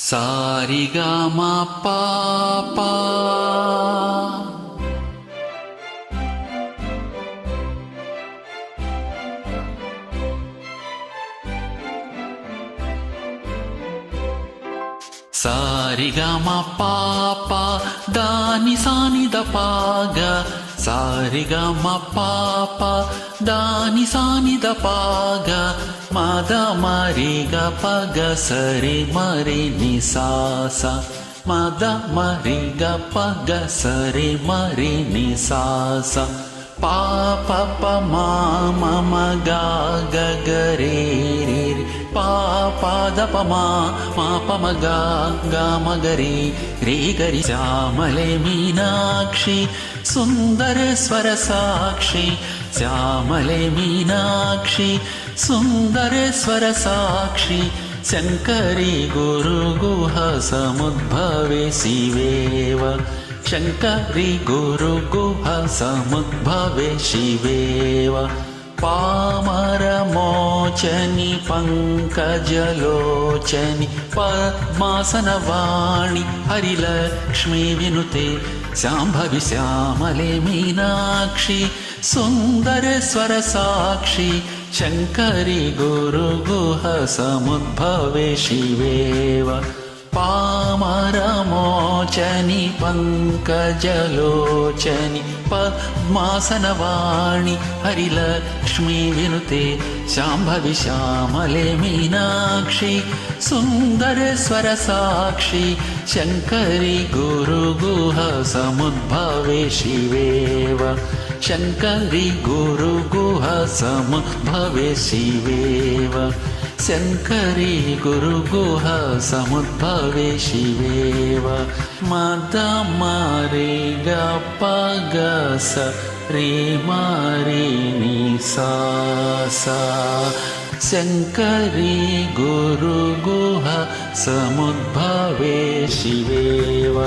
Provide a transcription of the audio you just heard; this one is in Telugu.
సారిగమా పాపా సారిగమా పాపా దాని సానిద పాగా సారిగమా పాపా దాని సానిద పాగా మద మరిగ పగ సరి మరి నిసాస మద మరిగ పగ సరి మరి నిసాస పాప ప మమ గ గ రే రే పాప ద ప మా ప మ గ గ మ గ రే రే గరి శ్యామలే మీనాక్షి సుందర స్వర సాక్షి శ్యామలే మీనాక్షి సుందర స్వర సాక్షి శంకరి గురు గుహ సముద్భవే శివేవ శంకరి గురు గుహ సముద్భవే శివేవ పామరమోచని పంకజలోచని పద్మాసనవాణి హరిలక్ష్మీ వినుతే శాంభవి శ్యామలే మీనాక్షి సుందర స్వర సాక్షి శంకరి గురు గుహ సముద్భవే శివేవ పామరమోచని పంకజలోచని పద్మాసనవాణి హరిలక్ష్మీ వినుతే శాంభవి శ్యామలే మీనాక్షి సుందర స్వర సాక్షి శంకరి గురు గుహ సముద్భవే శివేవ శంకరి గురు గుహ సముద్భవే శివేవ శంకరి గురు గుహ సముద్భవే శివేవ మద మరి గ పగ స రే మరి ని సా సా శంకరి గురు గుహ సముద్భవే శివేవ.